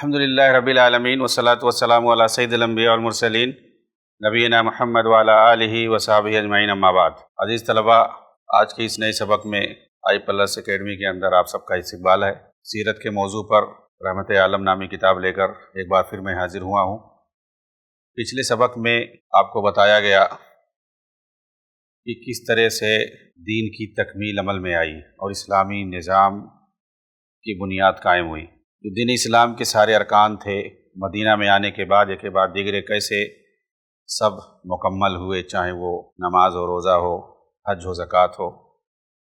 الحمدللہ رب العالمین والصلاة والسلام علی سید الانبیاء والمرسلین نبینا محمد وعلی آلہ وصحبہ اجمعین اما بعد۔ عزیز طلباء، آج کے اس نئے سبق میں آئی پلس اکیڈمی کے اندر آپ سب کا استقبال ہے۔ سیرت کے موضوع پر رحمت عالم نامی کتاب لے کر ایک بار پھر میں حاضر ہوا ہوں۔ پچھلے سبق میں آپ کو بتایا گیا کہ کس طرح سے دین کی تکمیل عمل میں آئی اور اسلامی نظام کی بنیاد قائم ہوئی۔ جو دین اسلام کے سارے ارکان تھے مدینہ میں آنے کے بعد ایک کے بعد دیگرے کیسے سب مکمل ہوئے، چاہے وہ نماز ہو، روزہ ہو، حج ہو، زکوٰۃ ہو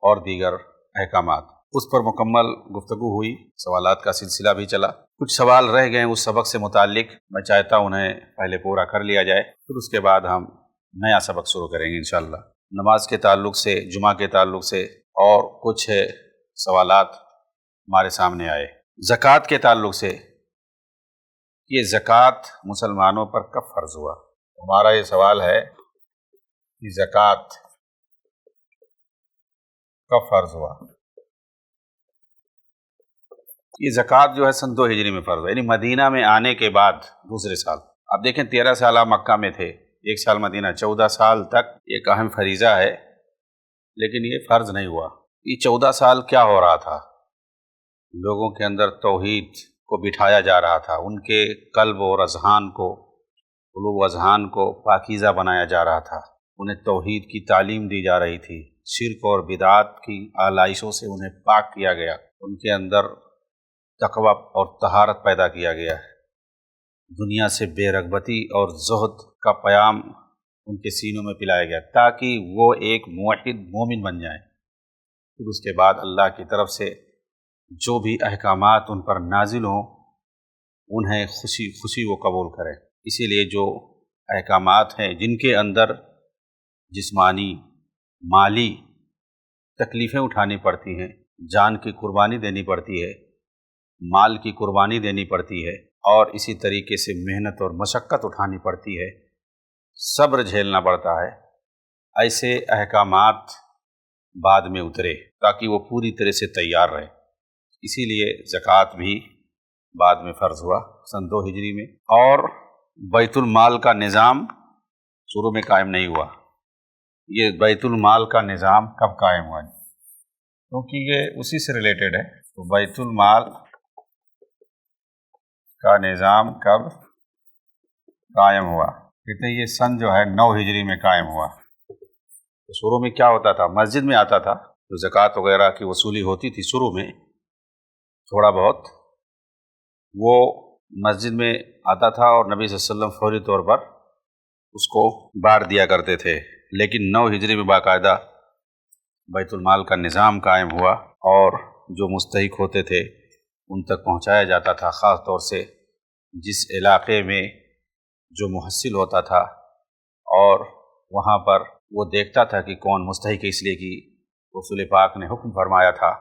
اور دیگر احکامات، اس پر مکمل گفتگو ہوئی، سوالات کا سلسلہ بھی چلا۔ کچھ سوال رہ گئے اس سبق سے متعلق، میں چاہتا ہوں انہیں پہلے پورا کر لیا جائے، پھر اس کے بعد ہم نیا سبق شروع کریں گے انشاءاللہ۔ نماز کے تعلق سے، جمعہ کے تعلق سے اور کچھ سوالات ہمارے سامنے آئے۔ زکوٰۃ کے تعلق سے، یہ زکوٰۃ مسلمانوں پر کب فرض ہوا؟ ہمارا یہ سوال ہے کہ زکوٰۃ کب فرض ہوا؟ یہ زکوٰۃ جو ہے سن 2 ہجری میں فرض ہوا، یعنی مدینہ میں آنے کے بعد دوسرے سال۔ آپ دیکھیں 13 سال آپ مکہ میں تھے، 1 سال مدینہ، 14 سال تک ایک اہم فریضہ ہے، لیکن یہ فرض نہیں ہوا۔ یہ 14 سال کیا ہو رہا تھا؟ لوگوں کے اندر توحید کو بٹھایا جا رہا تھا، ان کے قلب اور اذہان کو، قلوب و اذہان کو پاکیزہ بنایا جا رہا تھا، انہیں توحید کی تعلیم دی جا رہی تھی، شرک اور بدعات کی آلائشوں سے انہیں پاک کیا گیا، ان کے اندر تقوی اور طہارت پیدا کیا گیا ہے، دنیا سے بے رغبتی اور زہد کا پیام ان کے سینوں میں پلایا گیا تاکہ وہ ایک موحد مومن بن جائیں۔ پھر اس کے بعد اللہ کی طرف سے جو بھی احکامات ان پر نازل ہوں انہیں خوشی خوشی وہ قبول کریں۔ اسی لیے جو احکامات ہیں جن کے اندر جسمانی، مالی تکلیفیں اٹھانی پڑتی ہیں، جان کی قربانی دینی پڑتی ہے، مال کی قربانی دینی پڑتی ہے، اور اسی طریقے سے محنت اور مشقت اٹھانی پڑتی ہے، صبر جھیلنا پڑتا ہے، ایسے احکامات بعد میں اترے تاکہ وہ پوری طرح سے تیار رہے۔ اسی لیے زکوٰۃ بھی بعد میں فرض ہوا سن 2 ہجری میں۔ اور بیت المال کا نظام شروع میں قائم نہیں ہوا۔ یہ بیت المال کا نظام کب قائم ہوا؟ کیونکہ یہ اسی سے ریلیٹڈ ہے، تو بیت المال کا نظام کب قائم ہوا؟ کہتے ہیں یہ سن جو ہے 9 ہجری میں قائم ہوا۔ تو شروع میں کیا ہوتا تھا؟ مسجد میں آتا تھا، تو زکوٰۃ وغیرہ کی وصولی ہوتی تھی شروع میں تھوڑا بہت، وہ مسجد میں آتا تھا اور نبی صلی اللہ علیہ وسلم فوری طور پر اس کو بانٹ دیا کرتے تھے۔ لیکن 9 ہجری میں باقاعدہ بیت المال کا نظام قائم ہوا اور جو مستحق ہوتے تھے ان تک پہنچایا جاتا تھا، خاص طور سے جس علاقے میں جو محصل ہوتا تھا اور وہاں پر وہ دیکھتا تھا کہ کون مستحق ہے، اس لیے کہ رسول پاک نے حکم فرمایا تھا،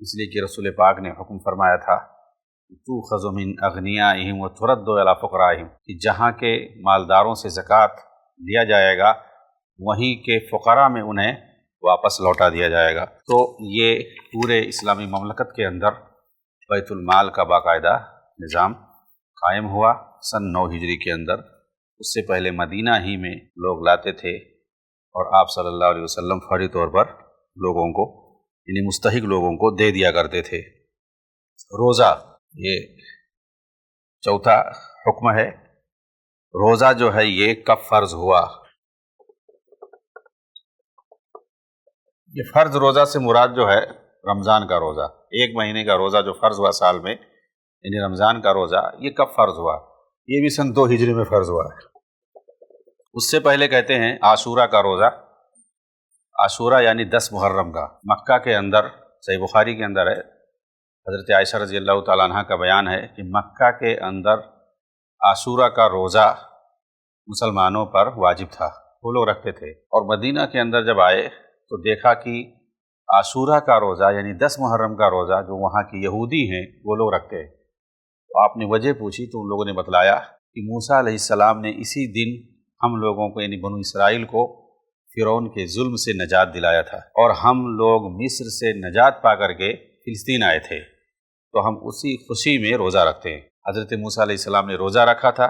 رسول پاک نے حکم فرمایا تھا تُؤْخَذُ مِنْ أَغْنِيَائِهِمْ وَتُرَدُّ إِلَىٰ فُقَرَائِهِمْ، کہ جہاں کے مالداروں سے زکوٰۃ لیا جائے گا وہیں کے فقراء میں انہیں واپس لوٹا دیا جائے گا۔ تو یہ پورے اسلامی مملکت کے اندر بیت المال کا باقاعدہ نظام قائم ہوا سن 9 ہجری کے اندر۔ اس سے پہلے مدینہ ہی میں لوگ لاتے تھے اور آپ صلی اللہ علیہ وسلم فوری طور پر لوگوں کو، یعنی مستحق لوگوں کو دے دیا کرتے تھے۔ روزہ، یہ چوتھا حکم ہے۔ روزہ جو ہے یہ کب فرض ہوا؟ یہ فرض روزہ سے مراد جو ہے رمضان کا روزہ، 1 مہینے کا روزہ جو فرض ہوا سال میں، یعنی رمضان کا روزہ، یہ کب فرض ہوا؟ یہ بھی سن 2 ہجری میں فرض ہوا ہے۔ اس سے پہلے کہتے ہیں عاشورہ کا روزہ، عاشورہ یعنی 10 محرم کا، مکہ کے اندر، صحیح بخاری کے اندر ہے، حضرت عائشہ رضی اللہ تعالیٰ عنہ کا بیان ہے کہ مکہ کے اندر عاشورہ کا روزہ مسلمانوں پر واجب تھا، وہ لوگ رکھتے تھے، اور مدینہ کے اندر جب آئے تو دیکھا کہ عاشورہ کا روزہ یعنی 10 محرم کا روزہ جو وہاں کے یہودی ہیں وہ لوگ رکھتے ہیں۔ تو آپ نے وجہ پوچھی تو ان لوگوں نے بتلایا کہ موسیٰ علیہ السلام نے اسی دن ہم لوگوں کو، یعنی بنو اسرائیل کو، فرعون کے ظلم سے نجات دلایا تھا، اور ہم لوگ مصر سے نجات پا کر کے فلسطین آئے تھے، تو ہم اسی خوشی میں روزہ رکھتے ہیں۔ حضرت موسیٰ علیہ السلام نے روزہ رکھا تھا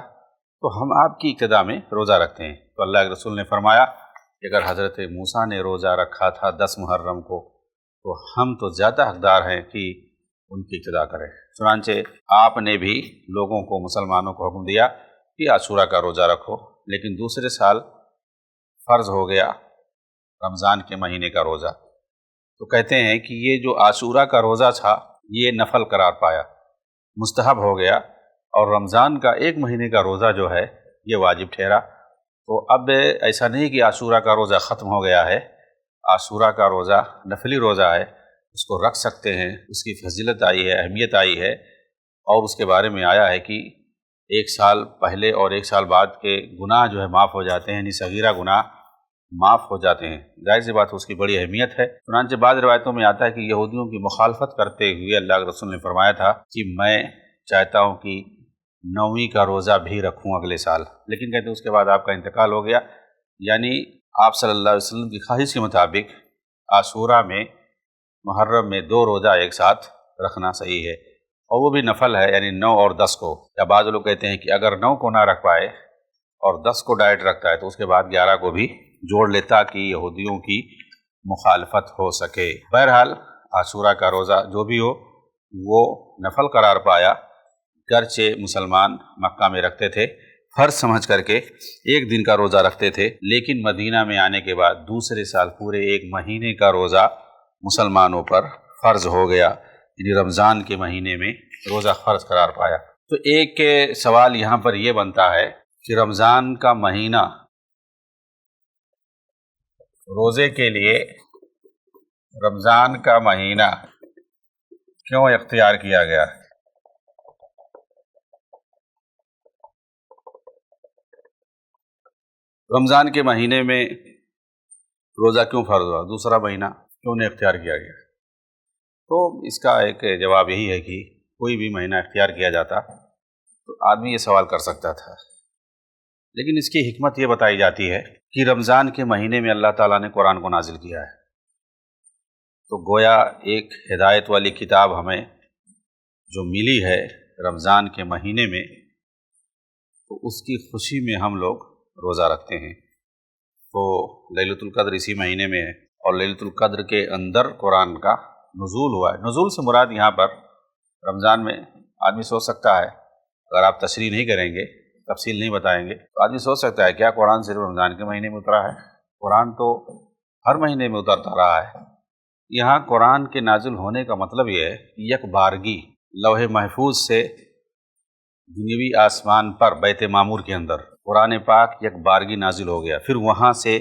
تو ہم آپ کی ابتدا میں روزہ رکھتے ہیں۔ تو اللہ کے رسول نے فرمایا کہ اگر حضرت موسیٰ نے روزہ رکھا تھا 10 محرم کو تو ہم تو زیادہ حقدار ہیں کہ ان کی ابتدا کریں۔ چنانچہ آپ نے بھی لوگوں کو، مسلمانوں کو حکم دیا کہ عاشورہ کا روزہ رکھو، لیکن دوسرے سال فرض ہو گیا رمضان کے مہینے کا روزہ۔ تو کہتے ہیں کہ یہ جو عاشورہ کا روزہ تھا یہ نفل قرار پایا، مستحب ہو گیا، اور رمضان کا 1 مہینے کا روزہ جو ہے یہ واجب ٹھہرا۔ تو اب ایسا نہیں کہ عاشورہ کا روزہ ختم ہو گیا ہے، عاشورہ کا روزہ نفلی روزہ ہے، اس کو رکھ سکتے ہیں، اس کی فضیلت آئی ہے، اہمیت آئی ہے، اور اس کے بارے میں آیا ہے کہ 1 سال پہلے اور 1 سال بعد کے گناہ جو ہے معاف ہو جاتے ہیں، یعنی صغیرہ گناہ معاف ہو جاتے ہیں۔ ظاہر سی بات اس کی بڑی اہمیت ہے۔ چنانچہ بعض روایتوں میں آتا ہے کہ یہودیوں کی مخالفت کرتے ہوئے اللہ کے رسول نے فرمایا تھا کہ میں چاہتا ہوں کہ 9ویں کا روزہ بھی رکھوں اگلے سال، لیکن کہتے ہیں اس کے بعد آپ کا انتقال ہو گیا، یعنی آپ صلی اللہ علیہ وسلم کی خواہش کے مطابق عاشورہ میں، محرم میں 2 روزہ ایک ساتھ رکھنا صحیح ہے، اور وہ بھی نفل ہے، یعنی 9 اور 10 کو۔ یا بعض لوگ کہتے ہیں کہ اگر 9 کو نہ رکھ پائے اور 10 کو ڈائٹ رکھتا ہے تو اس کے بعد 11 کو بھی جوڑ لیتا کہ یہودیوں کی مخالفت ہو سکے۔ بہرحال عاشورہ کا روزہ جو بھی ہو وہ نفل قرار پایا، گرچہ مسلمان مکہ میں رکھتے تھے فرض سمجھ کر کے 1 دن کا روزہ رکھتے تھے، لیکن مدینہ میں آنے کے بعد دوسرے سال پورے 1 مہینے کا روزہ مسلمانوں پر فرض ہو گیا، یعنی رمضان کے مہینے میں روزہ فرض قرار پایا۔ تو ایک سوال یہاں پر یہ بنتا ہے کہ رمضان کا مہینہ روزے کے لیے، رمضان کا مہینہ کیوں اختیار کیا گیا؟ رمضان کے مہینے میں روزہ کیوں فرض ہوا؟ دوسرا مہینہ کیوں نہیں اختیار کیا گیا؟ تو اس کا ایک جواب یہی ہے کہ کوئی بھی مہینہ اختیار کیا جاتا تو آدمی یہ سوال کر سکتا تھا، لیکن اس کی حکمت یہ بتائی جاتی ہے کہ رمضان کے مہینے میں اللہ تعالیٰ نے قرآن کو نازل کیا ہے، تو گویا ایک ہدایت والی کتاب ہمیں جو ملی ہے رمضان کے مہینے میں، تو اس کی خوشی میں ہم لوگ روزہ رکھتے ہیں۔ تو لیلۃ القدر اسی مہینے میں ہے، اور لیلۃ القدر کے اندر قرآن کا نزول ہوا ہے۔ نزول سے مراد یہاں پر رمضان میں، آدمی سوچ سکتا ہے، اگر آپ تشریح نہیں کریں گے، تفصیل نہیں بتائیں گے، تو آدمی سوچ سکتا ہے کیا قرآن صرف رمضان کے مہینے میں اترا ہے؟ قرآن تو ہر مہینے میں اترتا رہا ہے۔ یہاں قرآن کے نازل ہونے کا مطلب یہ ہے کہ یک بارگی لوح محفوظ سے دنیوی آسمان پر بیت معمور کے اندر قرآن پاک یک بارگی نازل ہو گیا، پھر وہاں سے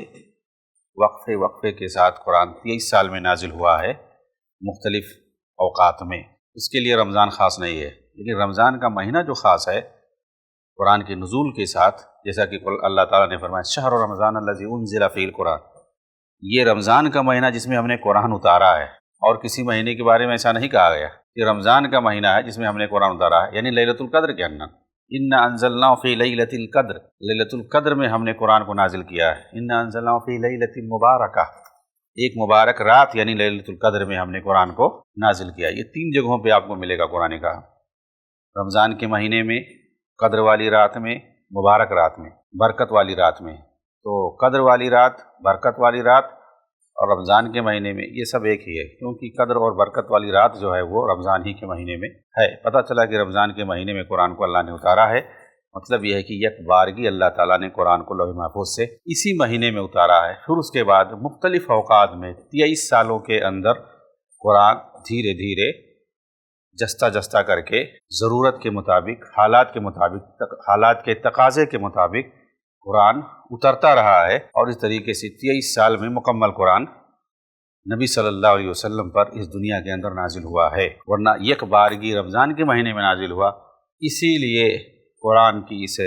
وقفے کے ساتھ قرآن 23 سال میں نازل ہوا ہے، مختلف اوقات میں۔ اس کے لیے رمضان خاص نہیں ہے، لیکن رمضان کا مہینہ جو خاص ہے قرآن کے نزول کے ساتھ، جیسا کہ اللہ تعالیٰ نے فرمایا شہر رمضان الذی انزل فیہ القرآن، یہ رمضان کا مہینہ جس میں ہم نے قرآن اتارا ہے، اور کسی مہینے کے بارے میں ایسا نہیں کہا گیا کہ رمضان کا مہینہ ہے جس میں ہم نے قرآن اتارا ہے، یعنی لیلۃ القدر کے اندر۔ انا انزلناہ فی لیلۃ القدر، لیلۃ القدر میں ہم نے قرآن کو نازل کیا ہے۔ انا انزلناہ فی لیلۃ مبارکہ، ایک مبارک رات یعنی لیلۃ القدر میں ہم نے قرآن کو نازل کیا۔ یہ 3 جگہوں پہ آپ کو ملے گا قرآن کا، رمضان کے مہینے میں، قدر والی رات میں، مبارک رات میں، برکت والی رات میں۔ تو قدر والی رات، برکت والی رات اور رمضان کے مہینے میں یہ سب ایک ہی ہے، کیونکہ قدر اور برکت والی رات جو ہے وہ رمضان ہی کے مہینے میں ہے۔ پتہ چلا کہ رمضان کے مہینے میں قرآن کو اللہ نے اتارا ہے، مطلب یہ ہے کہ یک بارگی اللہ تعالیٰ نے قرآن کو لوح محفوظ سے اسی مہینے میں اتارا ہے۔ پھر اس کے بعد مختلف اوقات میں 23 سالوں کے اندر قرآن دھیرے دھیرے جستہ جستہ کر کے ضرورت کے مطابق، حالات کے مطابق، حالات کے تقاضے کے مطابق قرآن اترتا رہا ہے، اور اس طریقے سے 23 سال میں مکمل قرآن نبی صلی اللہ علیہ وسلم پر اس دنیا کے اندر نازل ہوا ہے، ورنہ یک بارگی رمضان کے مہینے میں نازل ہوا۔ اسی لیے قرآن کی اس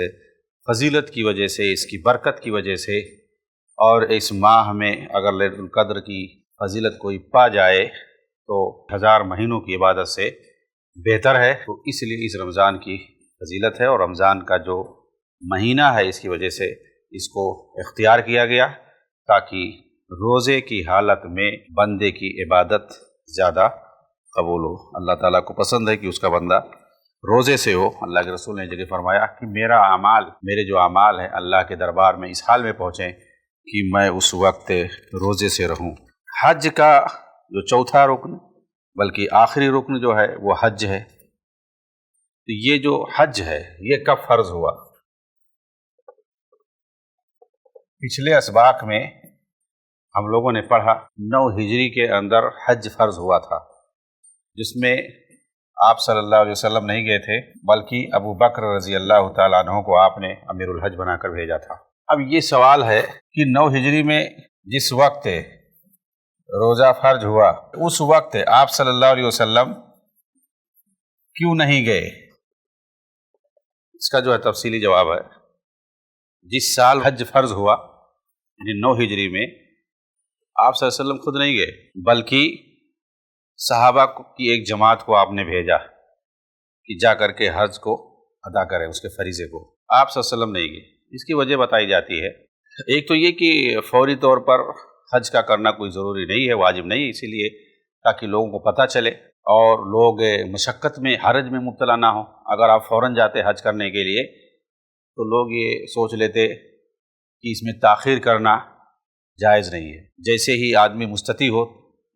فضیلت کی وجہ سے، اس کی برکت کی وجہ سے، اور اس ماہ میں اگر لیلۃ القدر کی فضیلت کوئی پا جائے تو 1000 مہینوں کی عبادت سے بہتر ہے، تو اس لیے اس رمضان کی فضیلت ہے، اور رمضان کا جو مہینہ ہے اس کی وجہ سے اس کو اختیار کیا گیا، تاکہ روزے کی حالت میں بندے کی عبادت زیادہ قبول ہو۔ اللہ تعالیٰ کو پسند ہے کہ اس کا بندہ روزے سے ہو، اللہ کے رسول نے جگہ فرمایا کہ میرے جو اعمال ہیں اللہ کے دربار میں اس حال میں پہنچیں کہ میں اس وقت روزے سے رہوں۔ حج کا جو چوتھا رکن بلکہ آخری رکن جو ہے وہ حج ہے۔ تو یہ جو حج ہے یہ کب فرض ہوا؟ پچھلے اسباق میں ہم لوگوں نے پڑھا 9 ہجری کے اندر حج فرض ہوا تھا، جس میں آپ صلی اللہ علیہ وسلم نہیں گئے تھے بلکہ ابو بکر رضی اللہ تعالیٰ عنہ کو آپ نے امیر الحج بنا کر بھیجا تھا۔ اب یہ سوال ہے کہ 9 ہجری میں جس وقت روزہ فرض ہوا اس وقت آپ صلی اللہ علیہ وسلم کیوں نہیں گئے؟ اس کا جو ہے تفصیلی جواب ہے، جس سال حج فرض ہوا یعنی 9 ہجری میں آپ صلی اللہ علیہ وسلم خود نہیں گئے بلکہ صحابہ کی ایک جماعت کو آپ نے بھیجا کہ جا کر کے حج کو ادا کریں، اس کے فریضے کو۔ آپ صلی اللہ علیہ وسلم نہیں گئے، اس کی وجہ بتائی جاتی ہے۔ ایک تو یہ کہ فوری طور پر حج کا کرنا کوئی ضروری نہیں ہے، واجب نہیں ہے، اسی لیے تاکہ لوگوں کو پتہ چلے اور لوگ مشقت میں حرج میں مبتلا نہ ہوں۔ اگر آپ فوراً جاتے حج کرنے کے لیے تو لوگ یہ سوچ لیتے کہ اس میں تاخیر کرنا جائز نہیں ہے۔ جیسے ہی آدمی مستطیع ہو،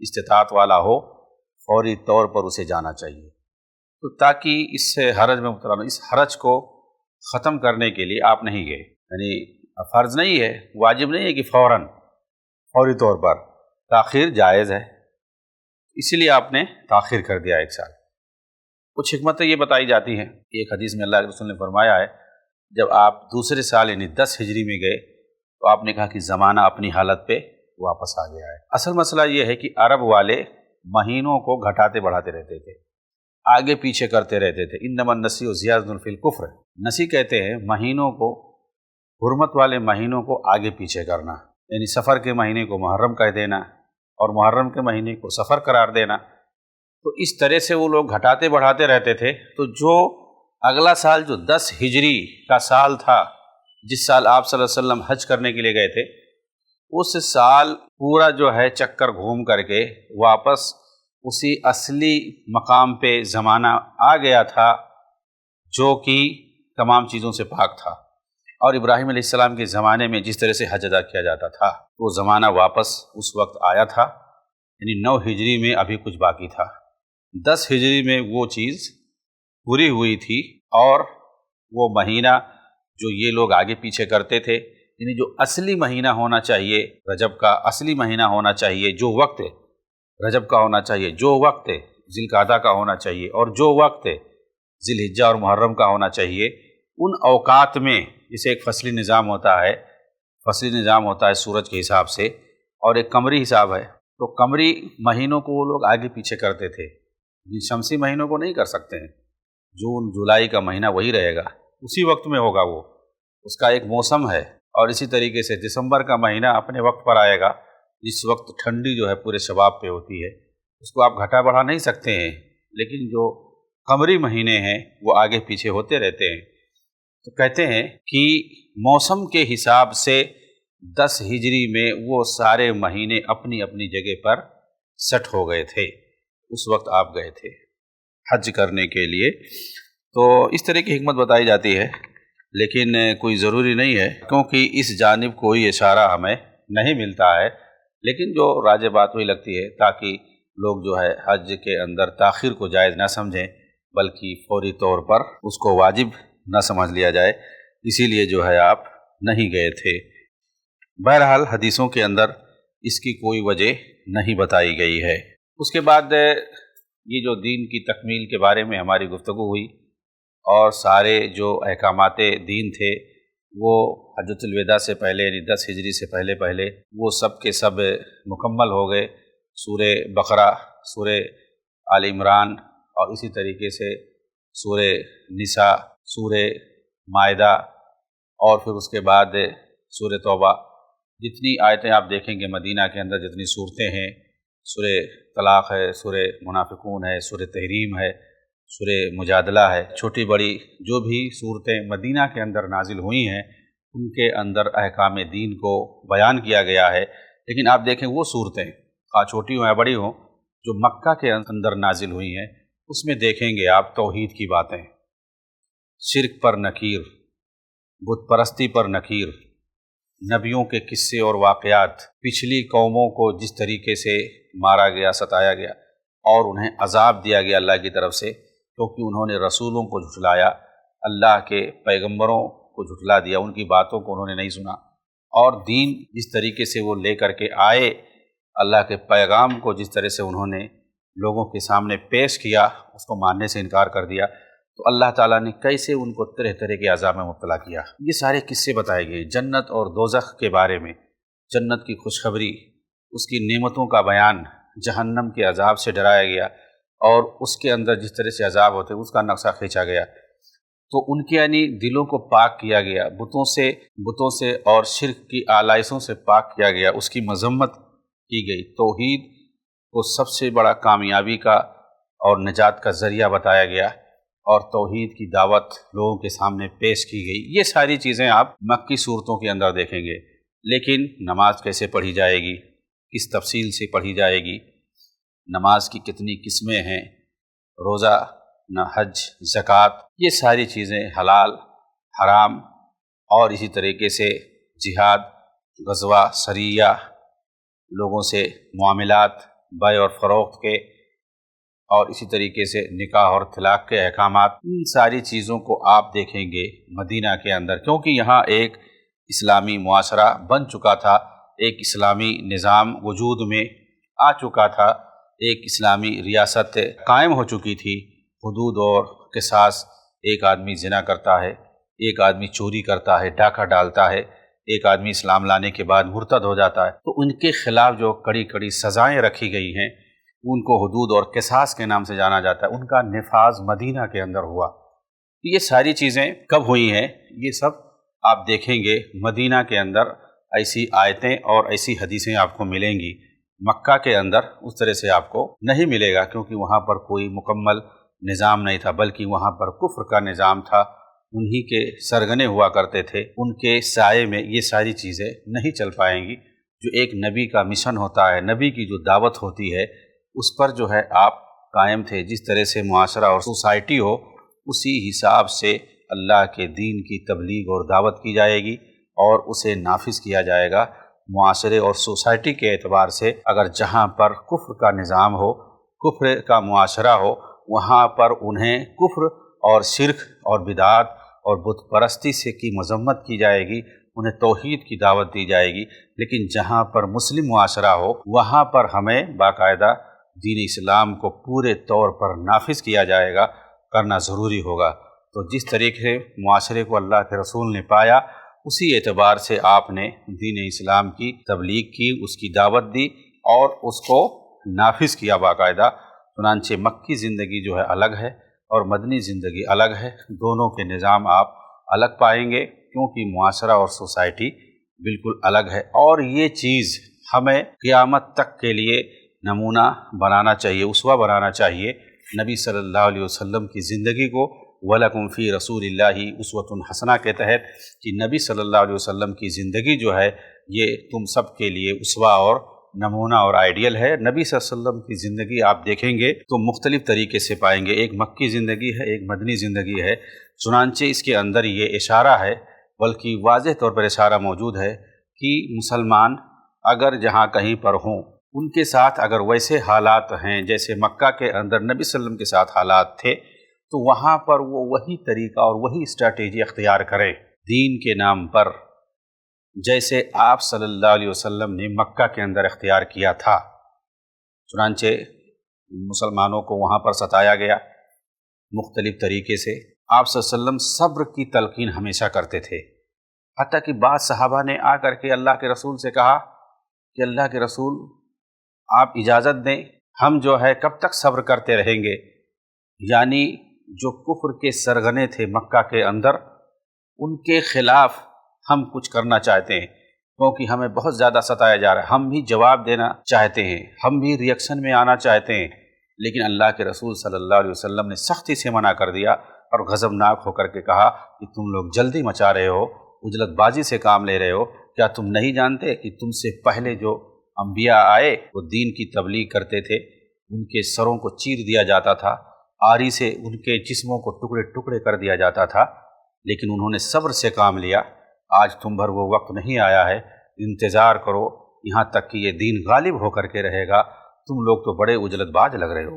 استطاعت والا ہو، فوری طور پر اسے جانا چاہیے، تو تاکہ اس سے حرج میں مبتلا نہ، اس حرج کو ختم کرنے کے لیے آپ نہیں گئے۔ یعنی فرض نہیں ہے، واجب نہیں ہے کہ فوری طور پر، تاخیر جائز ہے، اسی لیے آپ نے تاخیر کر دیا 1 سال۔ کچھ حکمتیں یہ بتائی جاتی ہیں، ایک حدیث میں اللہ کے رسول نے فرمایا ہے جب آپ دوسرے سال یعنی 10 ہجری میں گئے تو آپ نے کہا کہ زمانہ اپنی حالت پہ واپس آ گیا ہے۔ اصل مسئلہ یہ ہے کہ عرب والے مہینوں کو گھٹاتے بڑھاتے رہتے تھے، آگے پیچھے کرتے رہتے تھے۔ انما النسیء زیادۃ فی الکفر، نسی کہتے ہیں مہینوں کو، حرمت والے مہینوں کو آگے پیچھے کرنا، یعنی سفر کے مہینے کو محرم کہہ دینا اور محرم کے مہینے کو سفر قرار دینا۔ تو اس طرح سے وہ لوگ گھٹاتے بڑھاتے رہتے تھے، تو جو اگلا سال جو 10 ہجری کا سال تھا، جس سال آپ صلی اللہ علیہ وسلم حج کرنے کے لیے گئے تھے، اس سال پورا جو ہے چکر گھوم کر کے واپس اسی اصلی مقام پہ زمانہ آ گیا تھا جو کہ تمام چیزوں سے پاک تھا۔ اور ابراہیم علیہ السلام کے زمانے میں جس طرح سے حج ادا کیا جاتا تھا وہ زمانہ واپس اس وقت آیا تھا، یعنی 9 ہجری میں ابھی کچھ باقی تھا، 10 ہجری میں وہ چیز پوری ہوئی تھی، اور وہ مہینہ جو یہ لوگ آگے پیچھے کرتے تھے، یعنی جو اصلی مہینہ ہونا چاہیے رجب کا، اصلی مہینہ ہونا چاہیے، جو وقت رجب کا ہونا چاہیے، جو وقت ذی القعدہ کا ہونا چاہیے، اور جو وقت ذی الحجہ اور محرم کا ہونا چاہیے، ان اوقات میں جسے ایک فصلی نظام ہوتا ہے سورج کے حساب سے، اور ایک قمری حساب ہے، تو قمری مہینوں کو وہ لوگ آگے پیچھے کرتے تھے، شمسی مہینوں کو نہیں کر سکتے ہیں۔ جون جولائی کا مہینہ وہی رہے گا، اسی وقت میں ہوگا، وہ اس کا ایک موسم ہے۔ اور اسی طریقے سے دسمبر کا مہینہ اپنے وقت پر آئے گا، جس وقت ٹھنڈی جو ہے پورے شباب پہ ہوتی ہے، اس کو آپ گھٹا بڑھا نہیں سکتے ہیں، لیکن جو قمری مہینے ہیں وہ آگے پیچھے ہوتے رہتے ہیں۔ تو کہتے ہیں کہ موسم کے حساب سے 10 ہجری میں وہ سارے مہینے اپنی اپنی جگہ پر سیٹ ہو گئے تھے، اس وقت آپ گئے تھے حج کرنے کے لیے۔ تو اس طرح کی حکمت بتائی جاتی ہے، لیکن کوئی ضروری نہیں ہے، کیونکہ اس جانب کوئی اشارہ ہمیں نہیں ملتا ہے، لیکن جو راجح بات وہی لگتی ہے تاکہ لوگ جو ہے حج کے اندر تاخیر کو جائز نہ سمجھیں بلکہ فوری طور پر اس کو واجب نہ سمجھ لیا جائے، اسی لیے جو ہے آپ نہیں گئے تھے۔ بہرحال حدیثوں کے اندر اس کی کوئی وجہ نہیں بتائی گئی ہے۔ اس کے بعد یہ جو دین کی تکمیل کے بارے میں ہماری گفتگو ہوئی، اور سارے جو احکامات دین تھے وہ حجۃ الوداع سے پہلے یعنی 10 ہجری سے پہلے وہ سب کے سب مکمل ہو گئے۔ سورہ بقرہ، سورہ آل عمران، اور اسی طریقے سے سورہ نساء، سورہ مائدہ، اور پھر اس کے بعد سورہ توبہ، جتنی آیتیں آپ دیکھیں گے مدینہ کے اندر، جتنی صورتیں ہیں، سورہ طلاق ہے، سورہ منافقون ہے، سورہ تحریم ہے، سورہ مجادلہ ہے، چھوٹی بڑی جو بھی صورتیں مدینہ کے اندر نازل ہوئی ہیں ان کے اندر احکام دین کو بیان کیا گیا ہے۔ لیکن آپ دیکھیں وہ صورتیں خواہ چھوٹی ہوں یا بڑی ہوں جو مکہ کے اندر نازل ہوئی ہیں، اس میں دیکھیں گے آپ توحید کی باتیں، شرک پر نکیر، بت پرستی پر نکیر، نبیوں کے قصے اور واقعات، پچھلی قوموں کو جس طریقے سے مارا گیا، ستایا گیا اور انہیں عذاب دیا گیا اللہ کی طرف سے کیونکہ انہوں نے رسولوں کو جھٹلایا، اللہ کے پیغمبروں کو جھٹلا دیا، ان کی باتوں کو انہوں نے نہیں سنا، اور دین جس طریقے سے وہ لے کر کے آئے، اللہ کے پیغام کو جس طرح سے انہوں نے لوگوں کے سامنے پیش کیا، اس کو ماننے سے انکار کر دیا، تو اللہ تعالیٰ نے کیسے ان کو طرح طرح کے عذاب میں مبتلا کیا۔ یہ سارے قصے بتائے گئے، جنت اور دوزخ کے بارے میں، جنت کی خوشخبری، اس کی نعمتوں کا بیان، جہنم کے عذاب سے ڈرایا گیا اور اس کے اندر جس طرح سے عذاب ہوتے اس کا نقشہ کھینچا گیا، تو ان کے یعنی دلوں کو پاک کیا گیا، بتوں سے اور شرک کی آلائشوں سے پاک کیا گیا، اس کی مذمت کی گئی، توحید کو سب سے بڑا کامیابی کا اور نجات کا ذریعہ بتایا گیا اور توحید کی دعوت لوگوں کے سامنے پیش کی گئی۔ یہ ساری چیزیں آپ مکی صورتوں کے اندر دیکھیں گے۔ لیکن نماز کیسے پڑھی جائے گی، کس تفصیل سے پڑھی جائے گی، نماز کی کتنی قسمیں ہیں، روزہ، حج، زکوٰۃ، یہ ساری چیزیں، حلال، حرام، اور اسی طریقے سے جہاد، غزوہ، سریہ، لوگوں سے معاملات، بائع اور فروخت کے، اور اسی طریقے سے نکاح اور طلاق کے احکامات، ان ساری چیزوں کو آپ دیکھیں گے مدینہ کے اندر، کیونکہ یہاں ایک اسلامی معاشرہ بن چکا تھا، ایک اسلامی نظام وجود میں آ چکا تھا، ایک اسلامی ریاست قائم ہو چکی تھی، حدود اور قصاص، ایک آدمی زنا کرتا ہے، ایک آدمی چوری کرتا ہے، ڈاکہ ڈالتا ہے، ایک آدمی اسلام لانے کے بعد مرتد ہو جاتا ہے، تو ان کے خلاف جو کڑی کڑی سزائیں رکھی گئی ہیں، ان کو حدود اور قصاص کے نام سے جانا جاتا ہے، ان کا نفاذ مدینہ کے اندر ہوا۔ یہ ساری چیزیں کب ہوئی ہیں، یہ سب آپ دیکھیں گے مدینہ کے اندر، ایسی آیتیں اور ایسی حدیثیں آپ کو ملیں گی۔ مکہ کے اندر اس طرح سے آپ کو نہیں ملے گا، کیونکہ وہاں پر کوئی مکمل نظام نہیں تھا، بلکہ وہاں پر کفر کا نظام تھا، انہی کے سرغنے ہوا کرتے تھے، ان کے سائے میں یہ ساری چیزیں نہیں چل پائیں گی۔ جو ایک نبی کا مشن ہوتا ہے، نبی کی جو دعوت ہوتی ہے، اس پر جو ہے آپ قائم تھے، جس طرح سے معاشرہ اور سوسائٹی ہو اسی حساب سے اللہ کے دین کی تبلیغ اور دعوت کی جائے گی اور اسے نافذ کیا جائے گا۔ معاشرے اور سوسائٹی کے اعتبار سے اگر جہاں پر کفر کا نظام ہو، کفر کا معاشرہ ہو، وہاں پر انہیں کفر اور شرک اور بدعات اور بت پرستی سے کی مذمت کی جائے گی، انہیں توحید کی دعوت دی جائے گی۔ لیکن جہاں پر مسلم معاشرہ ہو وہاں پر ہمیں باقاعدہ دین اسلام کو پورے طور پر نافذ کیا جائے گا، کرنا ضروری ہوگا۔ تو جس طریقے سے معاشرے کو اللہ کے رسول نے پایا، اسی اعتبار سے آپ نے دین اسلام کی تبلیغ کی، اس کی دعوت دی اور اس کو نافذ کیا باقاعدہ۔ چنانچہ مکی زندگی جو ہے الگ ہے اور مدنی زندگی الگ ہے، دونوں کے نظام آپ الگ پائیں گے، کیونکہ معاشرہ اور سوسائٹی بالکل الگ ہے۔ اور یہ چیز ہمیں قیامت تک کے لیے نمونہ بنانا چاہیے، اسوہ بنانا چاہیے نبی صلی اللہ علیہ وسلم کی زندگی کو۔ وَلَكُمْ فِي رَسُولِ اللَّهِ أُسْوَةٌ حَسَنَةٌ کے تحت کہ نبی صلی اللہ علیہ وسلم کی زندگی جو ہے یہ تم سب کے لیے اسوہ اور نمونہ اور آئیڈیل ہے۔ نبی صلی اللہ علیہ وسلم کی زندگی آپ دیکھیں گے تو مختلف طریقے سے پائیں گے، ایک مکی زندگی ہے، ایک مدنی زندگی ہے، چنانچہ اس کے اندر یہ اشارہ ہے، بلکہ واضح طور پر اشارہ موجود ہے کہ مسلمان اگر جہاں کہیں پر ہوں، ان کے ساتھ اگر ویسے حالات ہیں جیسے مکہ کے اندر نبی صلی اللہ علیہ وسلم کے ساتھ حالات تھے، تو وہاں پر وہ وہی طریقہ اور وہی اسٹریٹجی اختیار کرے دین کے نام پر، جیسے آپ صلی اللہ علیہ وسلم نے مکہ کے اندر اختیار کیا تھا۔ چنانچہ مسلمانوں کو وہاں پر ستایا گیا مختلف طریقے سے۔ آپ صلی اللہ علیہ وسلم صبر کی تلقین ہمیشہ کرتے تھے، حتیٰ کہ بعض صحابہ نے آ کر کے اللہ کے رسول سے کہا کہ اللہ کے رسول آپ اجازت دیں، ہم جو ہے کب تک صبر کرتے رہیں گے؟ یعنی جو کفر کے سرغنے تھے مکہ کے اندر، ان کے خلاف ہم کچھ کرنا چاہتے ہیں، کیونکہ ہمیں بہت زیادہ ستایا جا رہا ہے، ہم بھی جواب دینا چاہتے ہیں، ہم بھی ریئیکشن میں آنا چاہتے ہیں، لیکن اللہ کے رسول صلی اللہ علیہ وسلم نے سختی سے منع کر دیا اور غضبناک ہو کر کے کہا کہ تم لوگ جلدی مچا رہے ہو، عجلت بازی سے کام لے رہے ہو، کیا تم نہیں جانتے کہ تم سے پہلے جو انبیاء آئے وہ دین کی تبلیغ کرتے تھے، ان کے سروں کو چیر دیا جاتا تھا، آری سے ان کے جسموں کو ٹکڑے ٹکڑے کر دیا جاتا تھا، لیکن انہوں نے صبر سے کام لیا۔ آج تم بھر وہ وقت نہیں آیا ہے، انتظار کرو یہاں تک کہ یہ دین غالب ہو کر کے رہے گا، تم لوگ تو بڑے اجلت باز لگ رہے ہو۔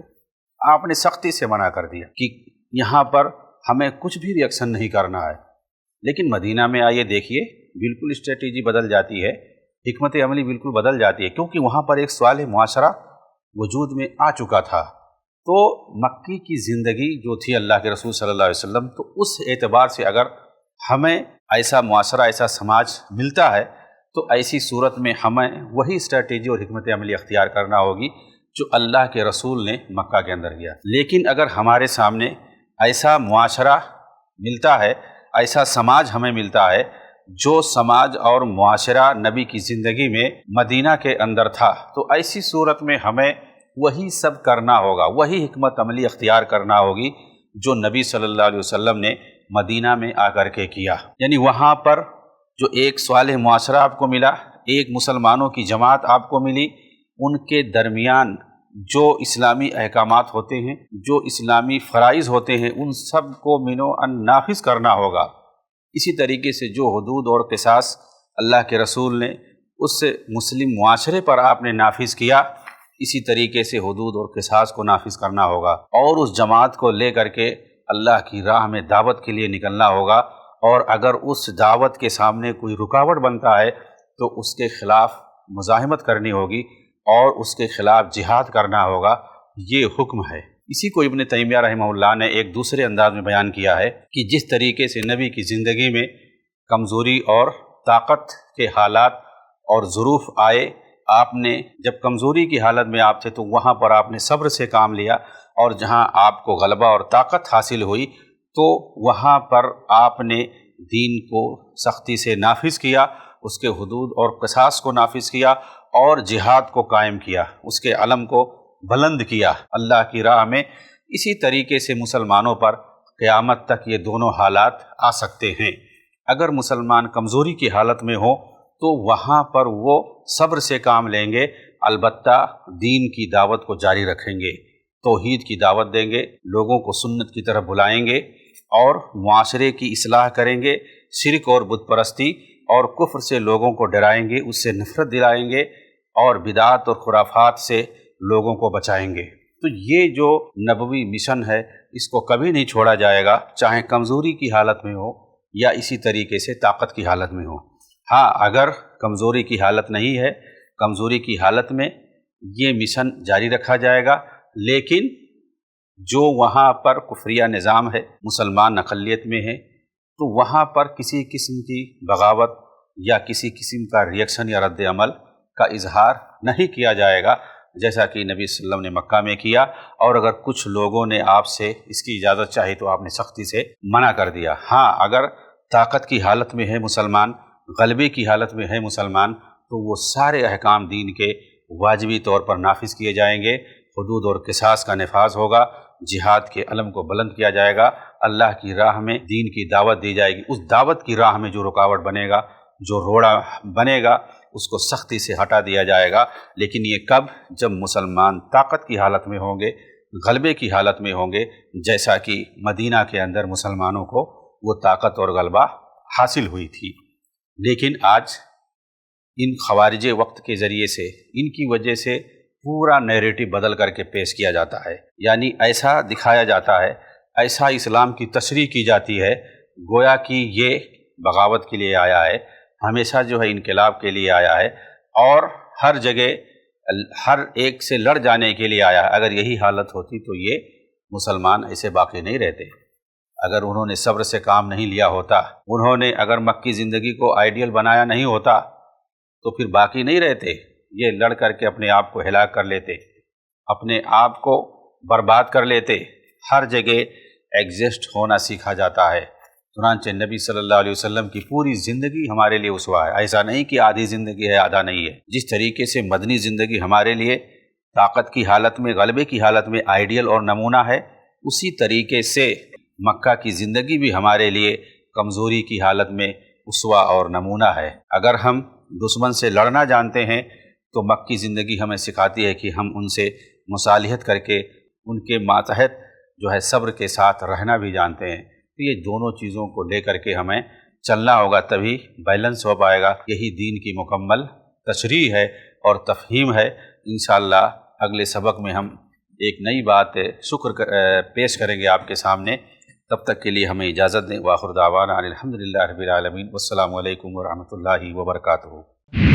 آپ نے سختی سے منع کر دیا کہ یہاں پر ہمیں کچھ بھی ری ایکشن نہیں کرنا ہے۔ لیکن مدینہ میں آئیے دیکھیے، بالکل اسٹریٹجی بدل جاتی ہے، حکمت عملی بالکل بدل جاتی ہے، کیونکہ وہاں پر ایک صالح معاشرہ وجود میں آ چکا تھا۔ تو مکی کی زندگی جو تھی اللہ کے رسول صلی اللہ علیہ وسلم، تو اس اعتبار سے اگر ہمیں ایسا معاشرہ، ایسا سماج ملتا ہے تو ایسی صورت میں ہمیں وہی اسٹریٹجی اور حکمت عملی اختیار کرنا ہوگی جو اللہ کے رسول نے مکہ کے اندر کیا۔ لیکن اگر ہمارے سامنے ایسا معاشرہ ملتا ہے، ایسا سماج ہمیں ملتا ہے جو سماج اور معاشرہ نبی کی زندگی میں مدینہ کے اندر تھا، تو ایسی صورت میں ہمیں وہی سب کرنا ہوگا، وہی حکمت عملی اختیار کرنا ہوگی جو نبی صلی اللہ علیہ وسلم نے مدینہ میں آ کر کے کیا۔ یعنی وہاں پر جو ایک صالح معاشرہ آپ کو ملا، ایک مسلمانوں کی جماعت آپ کو ملی، ان کے درمیان جو اسلامی احکامات ہوتے ہیں، جو اسلامی فرائض ہوتے ہیں، ان سب کو منو ان نافذ کرنا ہوگا۔ اسی طریقے سے جو حدود اور قصاص اللہ کے رسول نے اس مسلم معاشرے پر آپ نے نافذ کیا، اسی طریقے سے حدود اور قصاص کو نافذ کرنا ہوگا، اور اس جماعت کو لے کر کے اللہ کی راہ میں دعوت کے لیے نکلنا ہوگا۔ اور اگر اس دعوت کے سامنے کوئی رکاوٹ بنتا ہے تو اس کے خلاف مزاحمت کرنی ہوگی اور اس کے خلاف جہاد کرنا ہوگا، یہ حکم ہے۔ اسی کو ابن تیمیہ رحمہ اللہ نے ایک دوسرے انداز میں بیان کیا ہے کہ جس طریقے سے نبی کی زندگی میں کمزوری اور طاقت کے حالات اور ظروف آئے، آپ نے جب کمزوری کی حالت میں آپ تھے تو وہاں پر آپ نے صبر سے کام لیا، اور جہاں آپ کو غلبہ اور طاقت حاصل ہوئی تو وہاں پر آپ نے دین کو سختی سے نافذ کیا، اس کے حدود اور قصاص کو نافذ کیا اور جہاد کو قائم کیا، اس کے علم کو بلند کیا اللہ کی راہ میں۔ اسی طریقے سے مسلمانوں پر قیامت تک یہ دونوں حالات آ سکتے ہیں۔ اگر مسلمان کمزوری کی حالت میں ہو تو وہاں پر وہ صبر سے کام لیں گے، البتہ دین کی دعوت کو جاری رکھیں گے، توحید کی دعوت دیں گے، لوگوں کو سنت کی طرف بلائیں گے اور معاشرے کی اصلاح کریں گے، شرک اور بت پرستی اور کفر سے لوگوں کو ڈرائیں گے، اس سے نفرت دلائیں گے اور بدعات اور خرافات سے لوگوں کو بچائیں گے۔ تو یہ جو نبوی مشن ہے اس کو کبھی نہیں چھوڑا جائے گا، چاہے کمزوری کی حالت میں ہو یا اسی طریقے سے طاقت کی حالت میں ہو۔ ہاں، اگر کمزوری کی حالت نہیں ہے، کمزوری کی حالت میں یہ مشن جاری رکھا جائے گا، لیکن جو وہاں پر کفریہ نظام ہے، مسلمان اقلیت میں ہے، تو وہاں پر کسی قسم کی بغاوت یا کسی قسم کا ری ایکشن یا رد عمل کا اظہار نہیں کیا جائے گا، جیسا کہ نبی صلی اللہ علیہ وسلم نے مکہ میں کیا۔ اور اگر کچھ لوگوں نے آپ سے اس کی اجازت چاہی تو آپ نے سختی سے منع کر دیا۔ ہاں، اگر طاقت کی حالت میں ہے مسلمان، غلبے کی حالت میں ہے مسلمان، تو وہ سارے احکام دین کے واجبی طور پر نافذ کیے جائیں گے، حدود اور قصاص کا نفاذ ہوگا، جہاد کے علم کو بلند کیا جائے گا، اللہ کی راہ میں دین کی دعوت دی جائے گی۔ اس دعوت کی راہ میں جو رکاوٹ بنے گا، جو روڑا بنے گا، اس کو سختی سے ہٹا دیا جائے گا۔ لیکن یہ کب؟ جب مسلمان طاقت کی حالت میں ہوں گے، غلبے کی حالت میں ہوں گے، جیسا کہ مدینہ کے اندر مسلمانوں کو وہ طاقت اور غلبہ حاصل ہوئی تھی۔ لیکن آج ان خوارج وقت کے ذریعے سے، ان کی وجہ سے پورا نیریٹو بدل کر کے پیش کیا جاتا ہے، یعنی ایسا دکھایا جاتا ہے، ایسا اسلام کی تشریح کی جاتی ہے گویا کہ یہ بغاوت کے لیے آیا ہے، ہمیشہ جو ہے انقلاب کے لیے آیا ہے، اور ہر جگہ ہر ایک سے لڑ جانے کے لیے آیا ہے۔ اگر یہی حالت ہوتی تو یہ مسلمان ایسے باقی نہیں رہتے۔ اگر انہوں نے صبر سے کام نہیں لیا ہوتا، انہوں نے اگر مکی زندگی کو آئیڈیل بنایا نہیں ہوتا تو پھر باقی نہیں رہتے، یہ لڑ کر کے اپنے آپ کو ہلاک کر لیتے، اپنے آپ کو برباد کر لیتے۔ ہر جگہ ایگزسٹ ہونا سیکھا جاتا ہے۔ چنانچہ نبی صلی اللہ علیہ وسلم کی پوری زندگی ہمارے لیے اسوہ ہے، ایسا نہیں کہ آدھی زندگی ہے آدھا نہیں ہے۔ جس طریقے سے مدنی زندگی ہمارے لیے طاقت کی حالت میں، غلبے کی حالت میں آئیڈیل اور نمونہ ہے، اسی طریقے سے مکہ کی زندگی بھی ہمارے لیے کمزوری کی حالت میں اسوہ اور نمونہ ہے۔ اگر ہم دشمن سے لڑنا جانتے ہیں تو مکی زندگی ہمیں سکھاتی ہے کہ ہم ان سے مصالحت کر کے ان کے ماتحت جو ہے صبر کے ساتھ رہنا بھی جانتے ہیں۔ تو یہ دونوں چیزوں کو لے کر کے ہمیں چلنا ہوگا، تبھی بیلنس ہو پائے گا۔ یہی دین کی مکمل تشریح ہے اور تفہیم ہے۔ انشاءاللہ اگلے سبق میں ہم ایک نئی بات پیش کریں گے آپ کے سامنے۔ تب تک کے لیے ہمیں اجازت دیں۔ وآخر دعوانا الحمدللہ رب العالمین، والسلام علیکم ورحمۃ اللہ وبرکاتہ۔